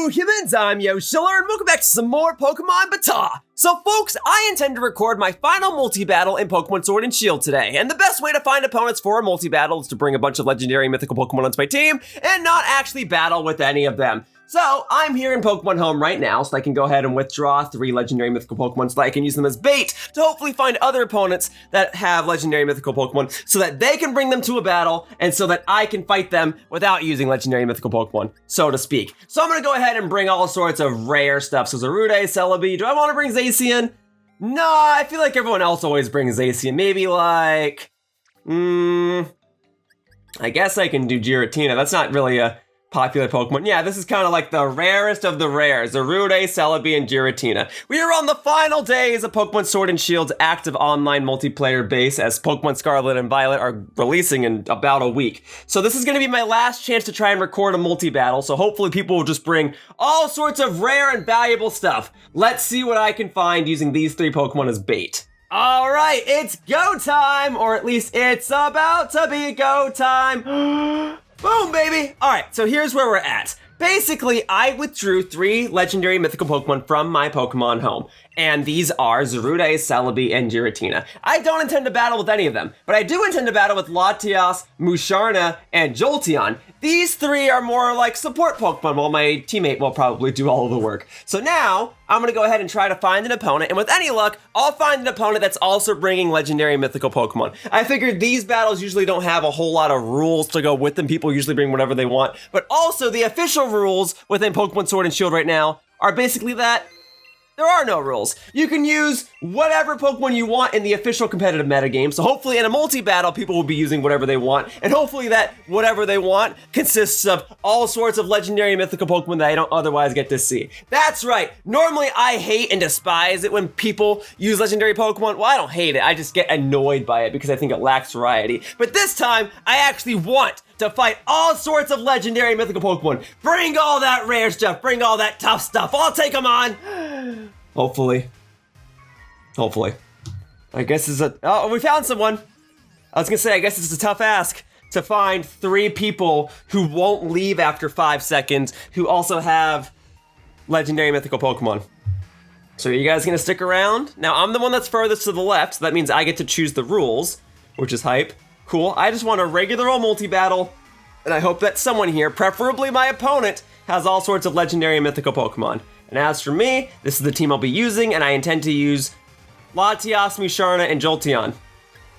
Hello humans, I'm Yoshiller, and welcome back to some more Pokemon BATAW! So folks, I intend to record my final multi-battle in Pokemon Sword and Shield today, and the best way to find opponents for a multi-battle is to bring a bunch of Legendary and Mythical Pokemon onto my team, and not actually battle with any of them. So, I'm here in Pokemon Home right now, so I can go ahead and withdraw 3 Legendary Mythical Pokemon so that I can use them as bait to hopefully find other opponents that have Legendary Mythical Pokemon so that they can bring them to a battle and so that I can fight them without using Legendary Mythical Pokemon, so to speak. So I'm gonna go ahead and bring all sorts of rare stuff. So Zygarde, Celebi, do I wanna bring Zacian? No, I feel like everyone else always brings Zacian. Maybe like, I guess I can do Giratina. That's not really a popular Pokemon. Yeah, this is kind of like the rarest of the rares. Zygarde, Celebi, and Giratina. We are on the final days of Pokemon Sword and Shield's active online multiplayer base as Pokemon Scarlet and Violet are releasing in about a week. So this is going to be my last chance to try and record a multi-battle, so hopefully people will just bring all sorts of rare and valuable stuff. Let's see what I can find using these 3 Pokemon as bait. All right, it's go time, or at least it's about to be go time. Boom, baby! Alright, so here's where we're at. Basically, I withdrew 3 Legendary Mythical Pokemon from my Pokemon Home, and these are Zygarde, Celebi, and Giratina. I don't intend to battle with any of them, but I do intend to battle with Latias, Musharna, and Jolteon. These 3 are more like support Pokemon, while my teammate will probably do all of the work. So now, I'm gonna go ahead and try to find an opponent, and with any luck, I'll find an opponent that's also bringing Legendary Mythical Pokemon. I figured these battles usually don't have a whole lot of rules to go with them. People usually bring whatever they want, but also the official rules within Pokemon Sword and Shield right now are basically that there are no rules. You can use whatever Pokemon you want in the official competitive metagame, so hopefully in a multi-battle, people will be using whatever they want, and hopefully that whatever they want consists of all sorts of Legendary and Mythical Pokemon that I don't otherwise get to see. That's right, normally I hate and despise it when people use Legendary Pokemon. Well, I don't hate it, I just get annoyed by it because I think it lacks variety. But this time, I actually want to fight all sorts of Legendary and Mythical Pokemon. Bring all that rare stuff, bring all that tough stuff, I'll take them on! Hopefully. I guess it's oh, we found someone! I was gonna say, I guess it's a tough ask to find 3 people who won't leave after 5 seconds, who also have Legendary and Mythical Pokemon. So are you guys gonna stick around? Now, I'm the one that's furthest to the left, so that means I get to choose the rules, which is hype. Cool, I just want a regular old multi-battle, and I hope that someone here, preferably my opponent, has all sorts of Legendary and Mythical Pokemon. And as for me, this is the team I'll be using, and I intend to use Latias, Musharna, and Jolteon.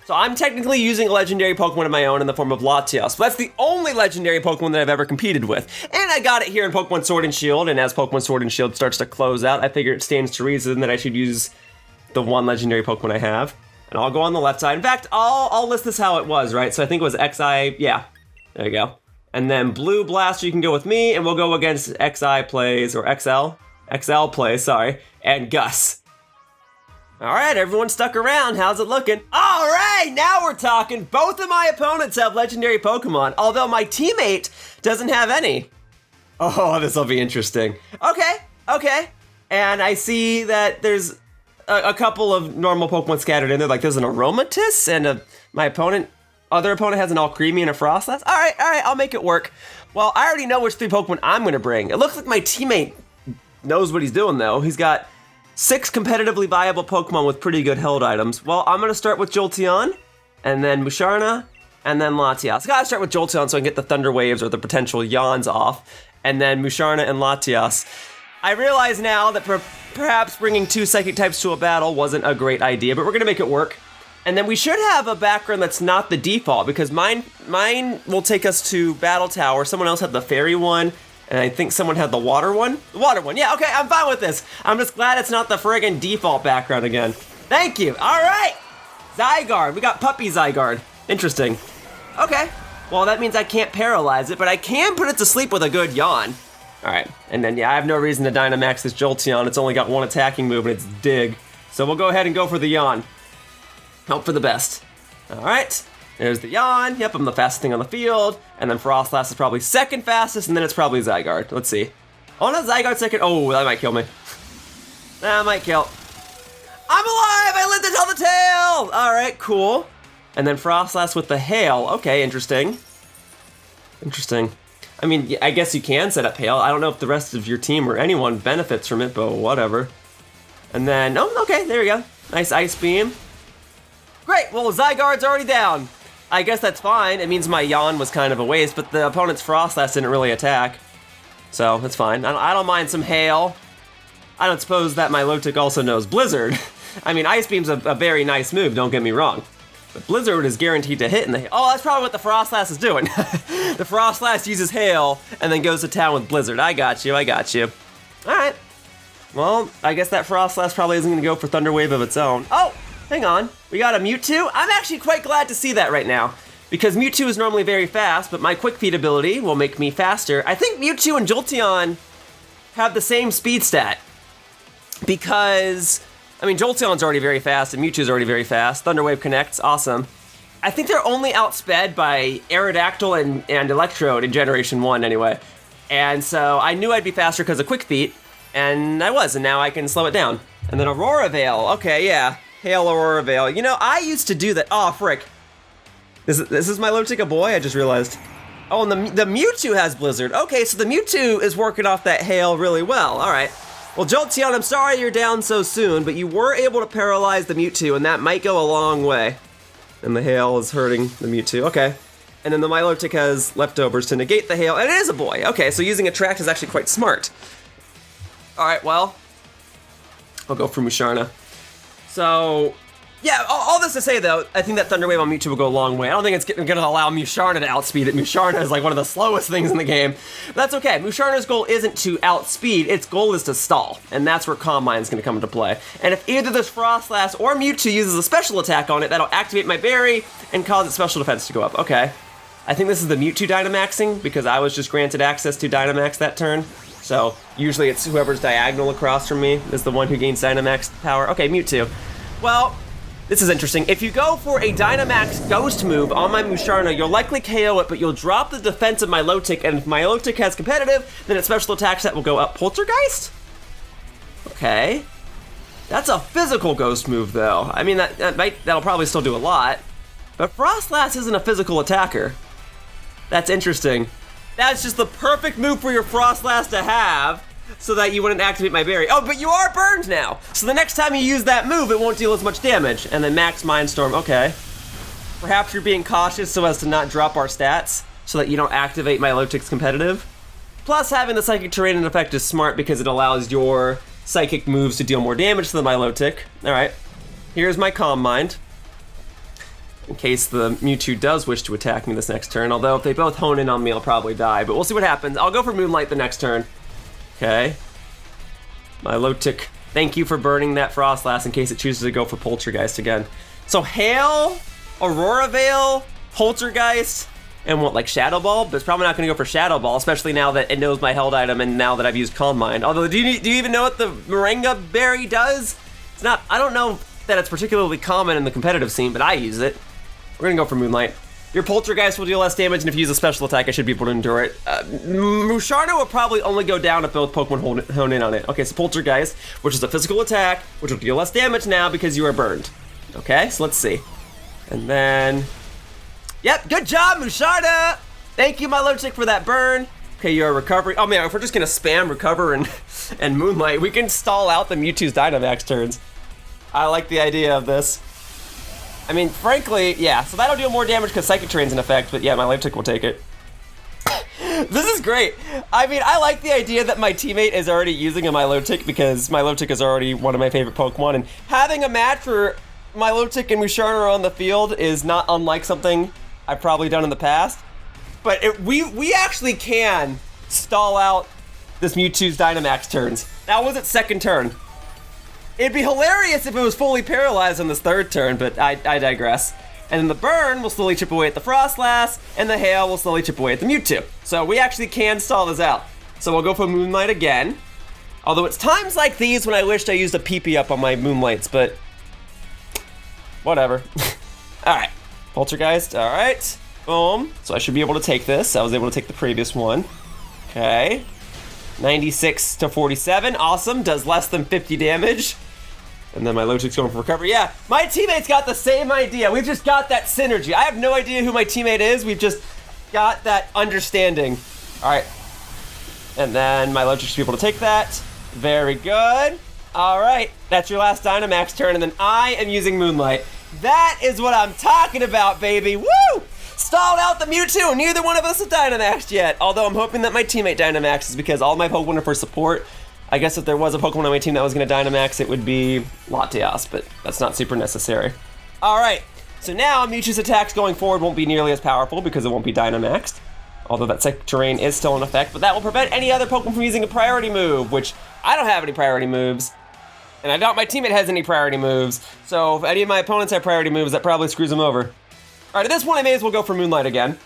So I'm technically using a Legendary Pokemon of my own in the form of Latias, but that's the only Legendary Pokemon that I've ever competed with. And I got it here in Pokemon Sword and Shield, and as Pokemon Sword and Shield starts to close out, I figure it stands to reason that I should use the one Legendary Pokemon I have. And I'll go on the left side. In fact, I'll list this how it was, right? So I think it was XI, yeah, there you go. And then BlueBlaster, you can go with me, and we'll go against XI plays, or XL plays, sorry, and Gus. All right, everyone stuck around. How's it looking? All right, now we're talking. Both of my opponents have Legendary Pokemon, although my teammate doesn't have any. Oh, this will be interesting. Okay. And I see that there's a couple of normal Pokemon scattered in there. Like there's an Aromatisse and my other opponent has an Alcremie and a Froslass. All right, I'll make it work. Well, I already know which 3 Pokemon I'm gonna bring. It looks like my teammate knows what he's doing though. He's got 6 competitively viable Pokemon with pretty good held items. Well, I'm gonna start with Jolteon, and then Musharna, and then Latias. I gotta start with Jolteon so I can get the Thunder Waves or the potential Yawns off, and then Musharna and Latias. I realize now that perhaps bringing 2 Psychic types to a battle wasn't a great idea, but we're gonna make it work. And then we should have a background that's not the default, because mine will take us to Battle Tower. Someone else had the Fairy one, and I think someone had the Water one. The Water one, yeah, okay, I'm fine with this. I'm just glad it's not the friggin' default background again. Thank you, all right! Zygarde, we got Puppy Zygarde. Interesting. Okay, well that means I can't paralyze it, but I can put it to sleep with a good yawn. All right, and then yeah, I have no reason to Dynamax this Jolteon. It's only got 1 attacking move and it's Dig. So we'll go ahead and go for the yawn. Hope for the best. All right, there's the yawn. Yep, I'm the fastest thing on the field. And then Froslass is probably 2nd fastest, and then it's probably Zygarde. Let's see. Oh no, Zygarde 2nd. Oh, that might kill me. That might kill. I'm alive, I lived to tell the tale. All right, cool. And then Froslass with the Hail. Okay, interesting. I mean, I guess you can set up Hail. I don't know if the rest of your team or anyone benefits from it, but whatever. And then, oh, okay, there we go. Nice Ice Beam. Great, well, Zygarde's already down. I guess that's fine. It means my Yawn was kind of a waste, but the opponent's Froslass didn't really attack. So, that's fine. I don't mind some Hail. I don't suppose that my Milotic also knows Blizzard. I mean, Ice Beam's a very nice move, don't get me wrong. But Blizzard is guaranteed to hit in the Hail. Oh, that's probably what the Froslass is doing. The Froslass uses Hail and then goes to town with Blizzard. I got you. Alright. Well, I guess that Froslass probably isn't going to go for Thunder Wave of its own. Oh, hang on. We got a Mewtwo? I'm actually quite glad to see that right now. Because Mewtwo is normally very fast, but my Quick Feet ability will make me faster. I think Mewtwo and Jolteon have the same speed stat. Because, I mean, Jolteon's already very fast and Mewtwo's already very fast. Thunder Wave connects, awesome. I think they're only outsped by Aerodactyl and Electrode in Generation 1 anyway. And so I knew I'd be faster because of Quick Feet, and I was, and now I can slow it down. And then Aurora Veil, okay, yeah. Hail Aurora Veil. You know, I used to do that. Oh, frick. This is my Milotic a boy? I just realized. Oh, and the Mewtwo has Blizzard. Okay, so the Mewtwo is working off that Hail really well. All right. Well, Jolteon, I'm sorry you're down so soon, but you were able to paralyze the Mewtwo, and that might go a long way. And the Hail is hurting the Mewtwo. Okay. And then the Milotic has leftovers to negate the Hail, and it is a boy. Okay, so using Attract is actually quite smart. All right, well, I'll go for Musharna. So, yeah, all this to say, though, I think that Thunder Wave on Mewtwo will go a long way. I don't think it's going to allow Musharna to outspeed it. Musharna is like one of the slowest things in the game. But that's okay. Musharna's goal isn't to outspeed. Its goal is to stall. And that's where Calm Mind's going to come into play. And if either this Froslass or Mewtwo uses a special attack on it, that'll activate my berry and cause its special defense to go up. Okay. I think this is the Mewtwo Dynamaxing because I was just granted access to Dynamax that turn. So usually it's whoever's diagonal across from me is the one who gains Dynamax power. Okay, Mewtwo. Well, this is interesting. If you go for a Dynamax Ghost move on my Musharna, you'll likely KO it, but you'll drop the defense of Milotic, and if Milotic has competitive, then its special attack set will go up. Poltergeist? Okay. That's a physical Ghost move, though. I mean, that'll probably still do a lot. But Froslass isn't a physical attacker. That's interesting. That's just the perfect move for your Froslass to have, so that you wouldn't activate my berry. Oh, but you are burned now! So the next time you use that move, it won't deal as much damage. And then Max Mindstorm, okay. Perhaps you're being cautious so as to not drop our stats, so that you don't activate Milotic's competitive. Plus, having the Psychic Terrain in effect is smart because it allows your Psychic moves to deal more damage to the Milotic. Alright, here's my Calm Mind. In case the Mewtwo does wish to attack me this next turn, although if they both hone in on me, I'll probably die, but we'll see what happens. I'll go for Moonlight the next turn. Okay. Milotic, thank you for burning that Froslass in case it chooses to go for Poltergeist again. So Hail, Aurora Veil, Poltergeist, and what, like Shadow Ball? But it's probably not going to go for Shadow Ball, especially now that it knows my held item and now that I've used Calm Mind. Although, do you even know what the Moringa Berry does? It's not, I don't know that it's particularly common in the competitive scene, but I use it. We're going to go for Moonlight. Your Poltergeist will deal less damage, and if you use a special attack, I should be able to endure it. Musharna will probably only go down if both Pokemon hone in on it. Okay, so Poltergeist, which is a physical attack, which will deal less damage now because you are burned. Okay, so let's see. And then... Yep, good job, Musharna! Thank you, Milotic, for that burn. Okay, you're recovering. Oh man, if we're just going to spam Recover and Moonlight, we can stall out the Mewtwo's Dynamax turns. I like the idea of this. I mean, frankly, yeah, so that'll deal more damage because Psychic Terrain's in effect, but yeah, my Milotic will take it. This is great. I mean, I like the idea that my teammate is already using a Milotic because Milotic is already one of my favorite Pokemon, and having a match for Milotic and Musharna on the field is not unlike something I've probably done in the past. But we actually can stall out this Mewtwo's Dynamax turns. That was its second turn. It'd be hilarious if it was fully paralyzed on this third turn, but I digress. And then the burn will slowly chip away at the Froslass, and the Hail will slowly chip away at the Mewtwo. So we actually can stall this out. So we'll go for Moonlight again. Although it's times like these when I wished I used a PP up on my Moonlights, but whatever. Alright, Poltergeist, alright. Boom. So I should be able to take this. I was able to take the previous one. Okay. 96 to 47, awesome. Does less than 50 damage. And then my Milotic's going for recovery. Yeah, my teammate's got the same idea. We've just got that synergy. I have no idea who my teammate is. We've just got that understanding All right. And then Milotic should be able to take that. Very good. All right, that's your last Dynamax turn, and then I am using Moonlight. That is what I'm talking about, baby. Woo! Stalled out the Mewtwo. Neither one of us have Dynamaxed yet. Although I'm hoping that my teammate Dynamaxes because all my Pokemon are for support. I guess if there was a Pokemon on my team that was going to Dynamax, it would be Latias, but that's not super necessary. All right, so now Mewtwo's attacks going forward won't be nearly as powerful because it won't be Dynamaxed. Although that Psychic Terrain is still in effect, but that will prevent any other Pokemon from using a priority move, which I don't have any priority moves. And I doubt my teammate has any priority moves. So if any of my opponents have priority moves, that probably screws them over. All right, at this point, I may as well go for Moonlight again.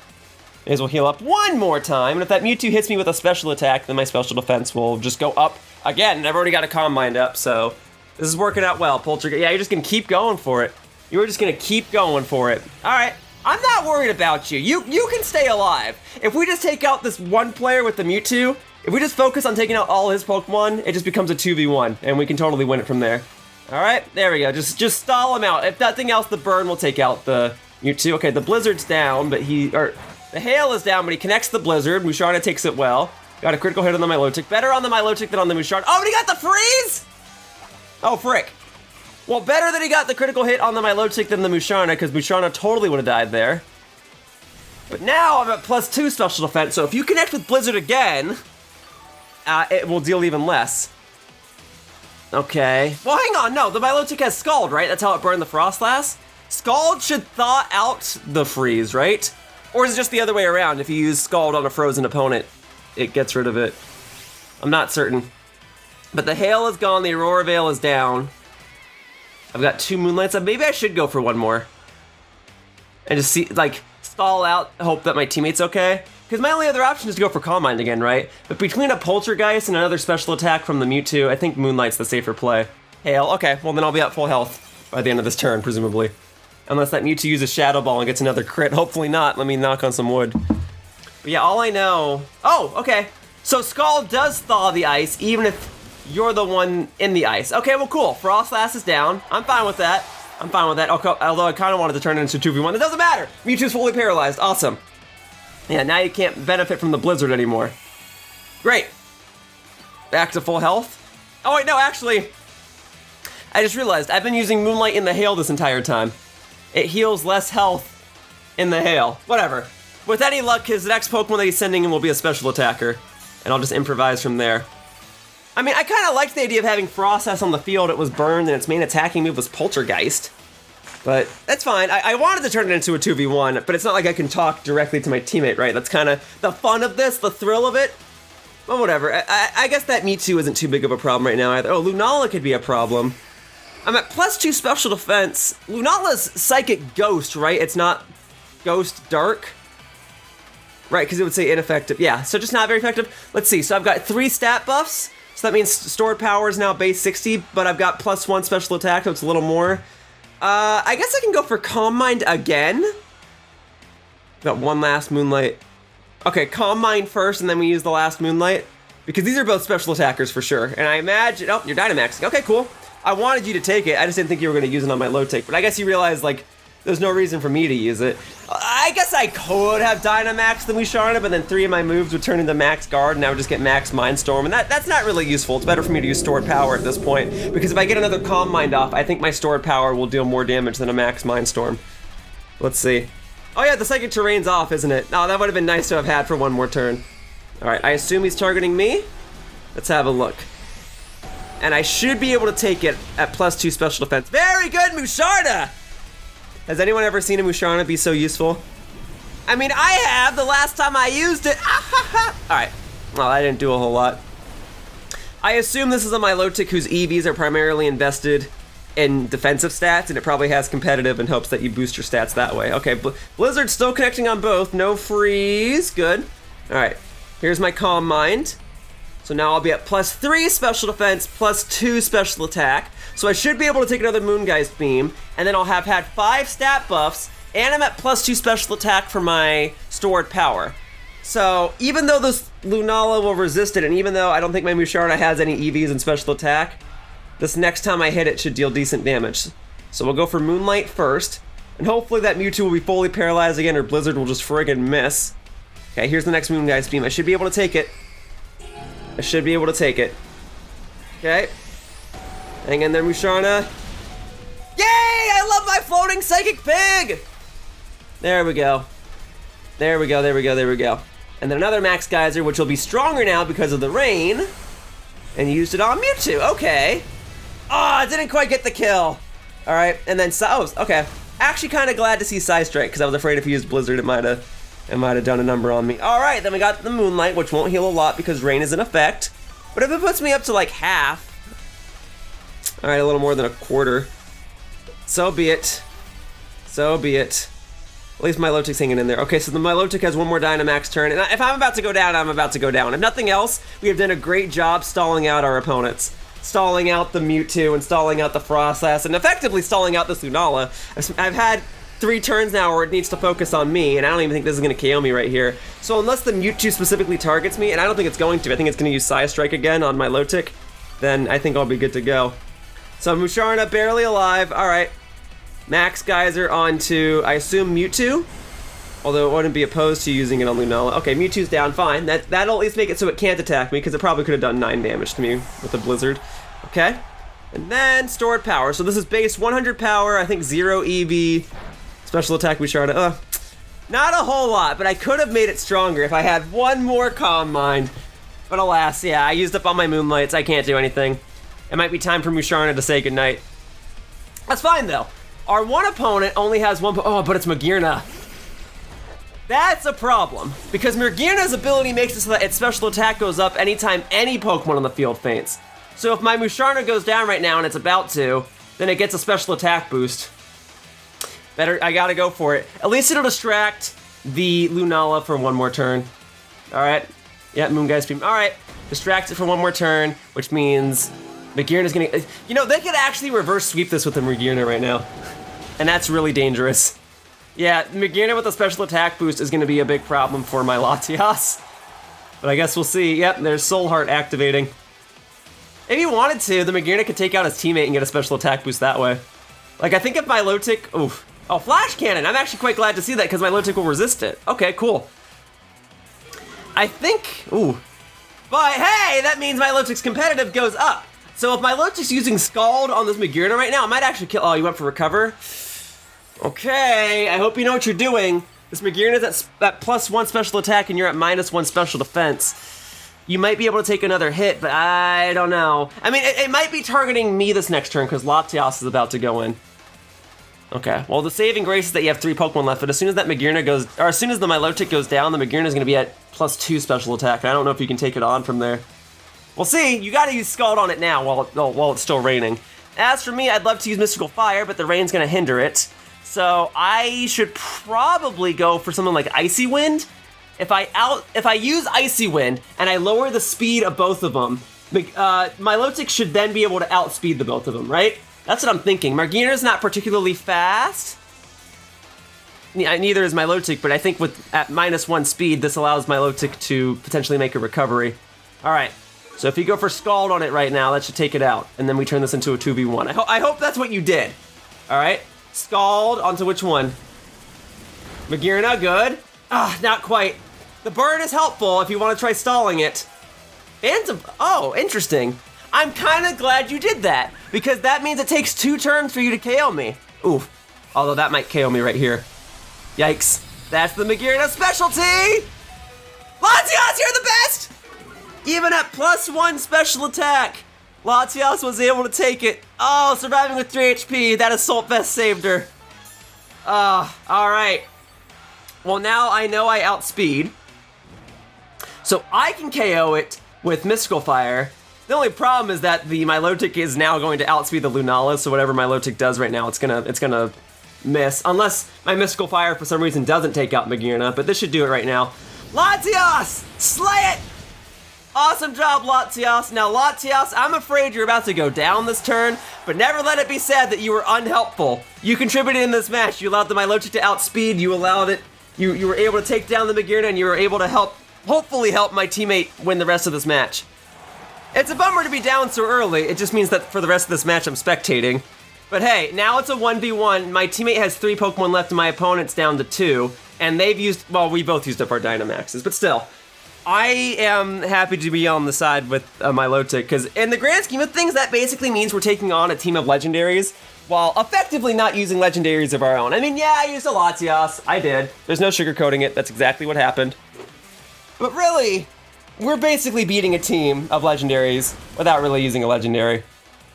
May as well heal up one more time. And if that Mewtwo hits me with a special attack, then my special defense will just go up again. And I've already got a Calm Mind up, so this is working out well. Poltergeist, yeah, you're just gonna keep going for it. You're just gonna keep going for it. All right, I'm not worried about you. You can stay alive. If we just take out this one player with the Mewtwo, if we just focus on taking out all his Pokemon, it just becomes a 2v1, and we can totally win it from there. All right, there we go. Just stall him out. If nothing else, the burn will take out the Mewtwo. Okay, the Blizzard's down, but the Hail is down, but he connects the Blizzard. Musharna takes it well. Got a critical hit on the Milotic. Better on the Milotic than on the Musharna. Oh, but he got the freeze! Oh, frick. Well, better that he got the critical hit on the Milotic than the Musharna, because Musharna totally would have died there. But now I'm at +2 special defense, so if you connect with Blizzard again, it will deal even less. Okay. Well, hang on, no, the Milotic has Scald, right? That's how it burned the Froslass? Scald should thaw out the freeze, right? Or is it just the other way around? If you use Scald on a frozen opponent, it gets rid of it. I'm not certain. But the Hail is gone, the Aurora Veil is down. I've got 2 Moonlights. Maybe I should go for one more. And just see, like, stall out, hope that my teammate's okay. Because my only other option is to go for Calm Mind again, right? But between a Poltergeist and another special attack from the Mewtwo, I think Moonlight's the safer play. Hail, okay, well then I'll be at full health by the end of this turn, presumably. Unless that Mewtwo uses Shadow Ball and gets another crit. Hopefully not, let me knock on some wood. But yeah, all I know... Oh, okay. So Scald does thaw the ice, even if you're the one in the ice. Okay, well cool, Froslass is down. I'm fine with that. I'm fine with that, although I kind of wanted to turn it into 2v1. It doesn't matter! Mewtwo's fully paralyzed, awesome. Yeah, now you can't benefit from the Blizzard anymore. Great. Back to full health. Oh wait, no, actually, I just realized I've been using Moonlight in the Hail this entire time. It heals less health in the Hail. Whatever. With any luck, his next Pokemon that he's sending in will be a special attacker, and I'll just improvise from there. I mean, I kind of liked the idea of having Froslass on the field. It was burned, and its main attacking move was Poltergeist. But that's fine. I wanted to turn it into a 2v1, but it's not like I can talk directly to my teammate, right? That's kind of the fun of this, the thrill of it. Well, whatever. I guess that Mewtwo isn't too big of a problem right now either. Oh, Lunala could be a problem. I'm at +2 special defense. Lunala's Psychic Ghost, right? It's not Ghost Dark. Right, because it would say ineffective. Yeah, so just not very effective. Let's see, so I've got 3 stat buffs. So that means stored power is now base 60, but I've got +1 special attack, so it's a little more. I guess I can go for Calm Mind again. Got one last Moonlight. Okay, Calm Mind first, and then we use the last Moonlight. Because these are both special attackers for sure. And I imagine, oh, you're Dynamaxing. Okay, cool. I wanted you to take it, I just didn't think you were gonna use it on my low take. But I guess you realized, like, there's no reason for me to use it. I guess I could have Dynamaxed the Musharna, but then 3 of my moves would turn into Max Guard, and I would just get Max Mindstorm, and that's not really useful. It's better for me to use Stored Power at this point, because if I get another Calm Mind off, I think my Stored Power will deal more damage than a Max Mindstorm. Let's see. Oh yeah, the Psychic Terrain's off, isn't it? Oh, that would have been nice to have had for one more turn. Alright, I assume he's targeting me? Let's have a look. And I should be able to take it at +2 special defense. Very good, Musharna! Has anyone ever seen a Musharna be so useful? I mean, I have the last time I used it. Alright, well, I didn't do a whole lot. I assume this is a Milotic whose EVs are primarily invested in defensive stats, and it probably has competitive in hopes that you boost your stats that way. Okay, Blizzard's still connecting on both. No freeze, good. Alright, here's my Calm Mind. So now I'll be at +3 special defense, +2 special attack. So I should be able to take another Moongeist Beam, and then I'll have had 5 stat buffs, and I'm at +2 special attack for my stored power. So even though this Lunala will resist it, and even though I don't think my Musharna has any EVs in special attack, this next time I hit it should deal decent damage. So we'll go for Moonlight first, and hopefully that Mewtwo will be fully paralyzed again, or Blizzard will just friggin' miss. Okay, here's the next Moongeist Beam. I should be able to take it. I should be able to take it. Okay. Hang in there, Musharna. Yay! I love my floating Psychic Pig! There we go. There we go, there we go, there we go. And then another Max Geyser, which will be stronger now because of the rain. And used it on Mewtwo. Okay. Oh, I didn't quite get the kill. All right, and then okay. Actually, kind of glad to see Psy Strike because I was afraid if he used Blizzard, it might have done a number on me. All right, then we got the Moonlight, which won't heal a lot because rain is in effect. But if it puts me up to like half, all right, a little more than a quarter, so be it. So be it. At least Milotic's hanging in there. Okay, so the Milotic has one more Dynamax turn, and if I'm about to go down, I'm about to go down. If nothing else, we have done a great job stalling out our opponents. Stalling out the Mewtwo and stalling out the Froslass and effectively stalling out this Lunala. I've had 3 turns now where it needs to focus on me, and I don't even think this is going to KO me right here. So unless the Mewtwo specifically targets me, and I don't think it's going to, I think it's going to use Psy Strike again on Milotic, then I think I'll be good to go. So Musharna barely alive. All right. Max Geyser onto, I assume, Mewtwo? Although it wouldn't be opposed to using it on Lunala. Okay, Mewtwo's down, fine. That'll at least make it so it can't attack me, because it probably could have done 9 damage to me with a Blizzard. Okay. And then stored power. So this is base 100 power, I think 0 EV. Special attack Musharna. Not a whole lot, but I could have made it stronger if I had one more Calm Mind. But alas, yeah, I used up all my Moonlights. I can't do anything. It might be time for Musharna to say goodnight. That's fine, though. Our one opponent only has one but it's Magearna. That's a problem, because Magearna's ability makes it so that its special attack goes up anytime any Pokemon on the field faints. So if my Musharna goes down right now, and it's about to, then it gets a special attack boost. I gotta go for it. At least it'll distract the Lunala for one more turn. Alright. Yeah, Moongeist Beam. Alright. Distracts it for one more turn, which means Magearna's gonna... You know, they could actually reverse sweep this with the Magearna right now. And that's really dangerous. Yeah, Magearna with a special attack boost is gonna be a big problem for my Latias. But I guess we'll see. Yep, there's Soul Heart activating. If he wanted to, the Magearna could take out his teammate and get a special attack boost that way. Like, I think if Milotic... Oof. Oh, Flash Cannon! I'm actually quite glad to see that because Milotic will resist it. Okay, cool. I think... Ooh. But hey, that means Milotic's competitive goes up. So if Milotic's using Scald on this Magearna right now, it might actually kill... Oh, you went for Recover? Okay, I hope you know what you're doing. This Magearna's at +1 special attack and you're at -1 special defense. You might be able to take another hit, but I don't know. I mean, it might be targeting me this next turn because Latias is about to go in. Okay, well, the saving grace is that you have 3 Pokemon left, but as soon as that Magearna goes... Or as soon as the Milotic goes down, the Magearna's gonna be at +2 special attack. I don't know if you can take it on from there. We'll see. You gotta use Scald on it now while it's still raining. As for me, I'd love to use Mystical Fire, but the rain's gonna hinder it. So I should probably go for something like Icy Wind. If I use Icy Wind and I lower the speed of both of them, Milotic should then be able to outspeed the both of them, right? That's what I'm thinking. Magearna's not particularly fast. Neither is Milotic, but I think at -1 speed, this allows Milotic to potentially make a recovery. All right. So if you go for Scald on it right now, that should take it out, and then we turn this into a 2v1. I hope that's what you did. All right. Scald onto which one? Magearna, good. Not quite. The burn is helpful if you want to try stalling it. Phantom, oh, interesting. I'm kind of glad you did that, because that means it takes 2 turns for you to KO me. Oof. Although that might KO me right here. Yikes. That's the Magearna specialty! Latias, you're the best! Even at +1 special attack, Latias was able to take it. Oh, surviving with 3 HP. That Assault Vest saved her. Alright. Well, now I know I outspeed. So I can KO it with Mystical Fire. The only problem is that the Milotic is now going to outspeed the Lunala, so whatever Milotic does right now, it's gonna miss. Unless my Mystical Fire for some reason doesn't take out Magearna, but this should do it right now. Latias! Slay it! Awesome job, Latias. Now, Latias, I'm afraid you're about to go down this turn, but never let it be said that you were unhelpful. You contributed in this match. You allowed the Milotic to outspeed. You allowed it. You were able to take down the Magearna, and you were able to hopefully help my teammate win the rest of this match. It's a bummer to be down so early. It just means that for the rest of this match, I'm spectating. But hey, now it's a 1v1. My teammate has 3 Pokemon left, and my opponent's down to 2. and they've used, well, we both used up our Dynamaxes, but still. I am happy to be on the side with Milotic, because in the grand scheme of things, that basically means we're taking on a team of legendaries, while effectively not using legendaries of our own. I mean, yeah, I used a Latias. I did. There's no sugarcoating it. That's exactly what happened. But really, we're basically beating a team of legendaries without really using a legendary.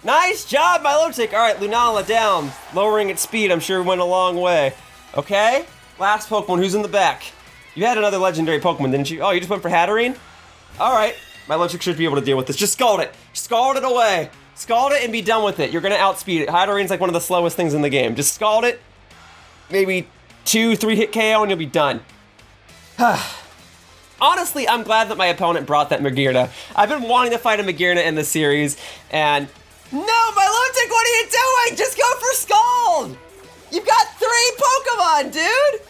Nice job, Milotic! Alright, Lunala down. Lowering its speed, I'm sure went a long way. Okay, last Pokemon, who's in the back? You had another legendary Pokemon, didn't you? Oh, you just went for Hatterene? Alright, Milotic should be able to deal with this. Just scald it! Scald it away! Scald it and be done with it. You're gonna outspeed it. Hatterene's like one of the slowest things in the game. Just scald it, maybe 2-3 hit KO and you'll be done. Honestly, I'm glad that my opponent brought that Magearna. I've been wanting to fight a Magearna in this series, and... No, Milotic, what are you doing? Just go for Scald! You've got 3 Pokemon, dude!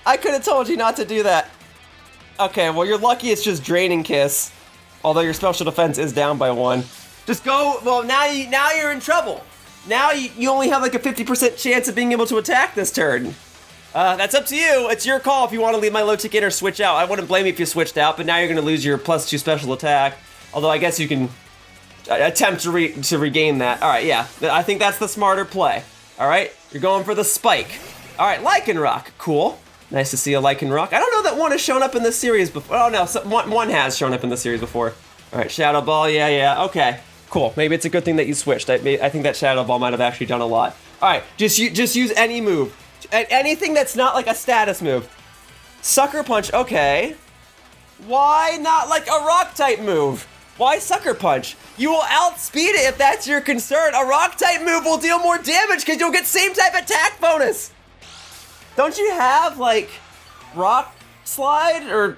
I could have told you not to do that. Okay, well, you're lucky it's just Draining Kiss. Although your special defense is down by 1. Just go, well, now you're in trouble. Now you only have like a 50% chance of being able to attack this turn. That's up to you. It's your call if you want to leave Milotic in or switch out. I wouldn't blame you if you switched out, but now you're going to lose your +2 special attack. Although I guess you can attempt to regain that. All right, yeah. I think that's the smarter play. All right, you're going for the spike. All right, Lycanroc. Cool. Nice to see a Lycanroc. I don't know that one has shown up in this series before. Oh, no, one has shown up in the series before. All right, Shadow Ball. Yeah. Okay, cool. Maybe it's a good thing that you switched. I think that Shadow Ball might have actually done a lot. All right, just use any move. Anything that's not like a status move. Sucker Punch, okay. Why not like a Rock-type move? Why Sucker Punch? You will outspeed it if that's your concern. A Rock-type move will deal more damage because you'll get same type attack bonus. Don't you have, like, Rock Slide or...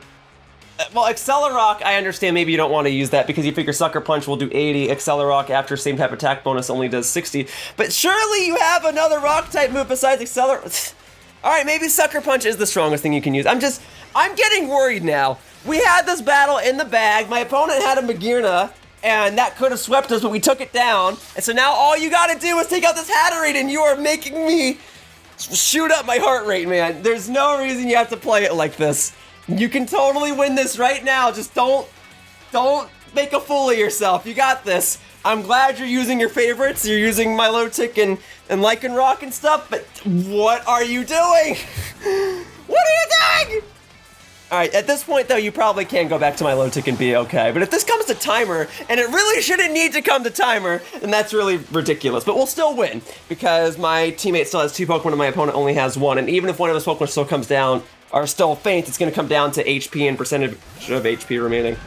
Well, Accelerock, I understand maybe you don't want to use that because you figure Sucker Punch will do 80, Accelerock after same type attack bonus only does 60. But surely you have another Rock-type move besides Accelerock. Alright, maybe Sucker Punch is the strongest thing you can use. I'm getting worried now. We had this battle in the bag, my opponent had a Magearna, and that could have swept us, but we took it down. And so now all you gotta do is take out this Hatterene, and you are making me shoot up my heart rate, man. There's no reason you have to play it like this. You can totally win this right now. Just don't make a fool of yourself. You got this. I'm glad you're using your favorites. You're using Milotic and Lycanroc and stuff, but what are you doing? What are you doing? Alright, at this point though, you probably can go back to Milotic and be okay. But if this comes to timer, and it really shouldn't need to come to timer, then that's really ridiculous. But we'll still win, because my teammate still has 2 Pokemon and my opponent only has 1. And even if one of his Pokemon still comes down, or still faint, it's going to come down to HP and percentage of HP remaining.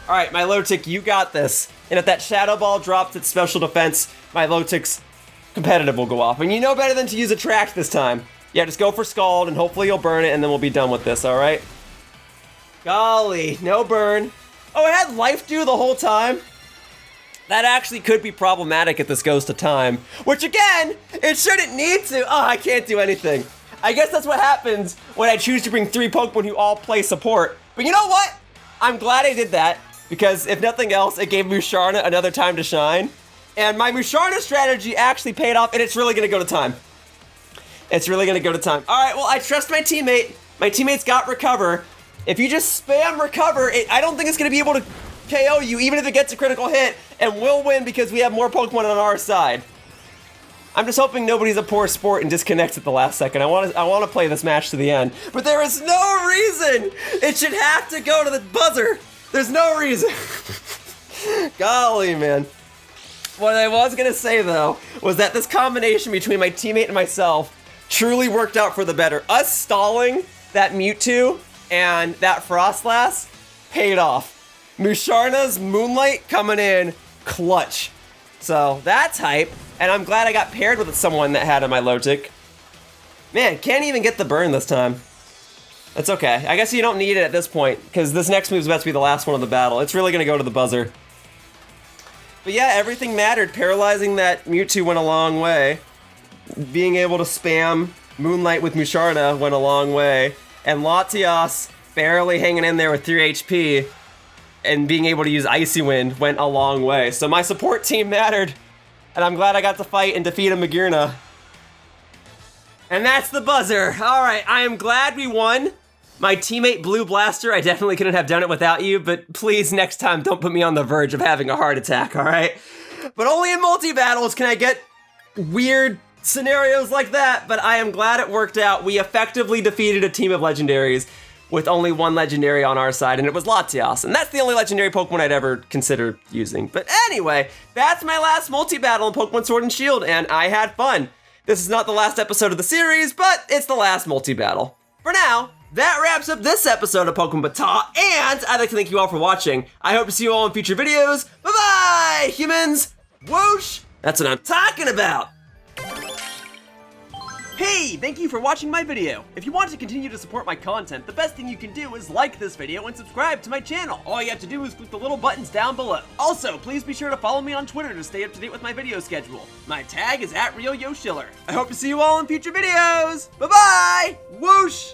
Alright, Milotic, you got this. And if that Shadow Ball drops its special defense, Milotic's competitive will go off. And you know better than to use Attract this time. Yeah, just go for Scald, and hopefully you'll burn it, and then we'll be done with this, alright? Golly, no burn. Oh, it had Life Dew the whole time? That actually could be problematic if this goes to time. Which again, it shouldn't need to. Oh, I can't do anything. I guess that's what happens when I choose to bring 3 Pokemon who all play support. But you know what? I'm glad I did that, because if nothing else, it gave Musharna another time to shine. And my Musharna strategy actually paid off, and it's really gonna go to time. It's really gonna go to time. All right, well, I trust my teammate. My teammate's got Recover. If you just spam Recover, I don't think it's going to be able to KO you, even if it gets a critical hit, and we'll win because we have more Pokemon on our side. I'm just hoping nobody's a poor sport and disconnects at the last second. I want to play this match to the end. But there is no reason it should have to go to the buzzer. There's no reason. Golly, man. What I was going to say, though, was that this combination between my teammate and myself truly worked out for the better. Us stalling that Mewtwo and that Froslass paid off. Musharna's Moonlight coming in clutch. So that's hype, and I'm glad I got paired with someone that had a Milotic. Man, can't even get the burn this time. That's okay. I guess you don't need it at this point, because this next move's about to be the last one of the battle. It's really going to go to the buzzer. But yeah, everything mattered. Paralyzing that Mewtwo went a long way. Being able to spam Moonlight with Musharna went a long way. And Latias barely hanging in there with 3 HP and being able to use Icy Wind went a long way. So my support team mattered, and I'm glad I got to fight and defeat a Magearna. And that's the buzzer. All right, I am glad we won. My teammate BlueBlaster, I definitely couldn't have done it without you, but please next time don't put me on the verge of having a heart attack, all right? But only in multi-battles can I get weird scenarios like that, but I am glad it worked out. We effectively defeated a team of legendaries with only one legendary on our side, and it was Latias, and that's the only legendary Pokemon I'd ever consider using. But anyway, that's my last multi-battle in Pokemon Sword and Shield, and I had fun. This is not the last episode of the series, but it's the last multi-battle. For now, that wraps up this episode of Pokemon BATAW, and I'd like to thank you all for watching. I hope to see you all in future videos. Bye-bye, humans! Whoosh! That's what I'm talking about! Hey, thank you for watching my video. If you want to continue to support my content, the best thing you can do is like this video and subscribe to my channel. All you have to do is click the little buttons down below. Also, please be sure to follow me on Twitter to stay up to date with my video schedule. My tag is @RealYoshiller. I hope to see you all in future videos. Bye-bye! Whoosh!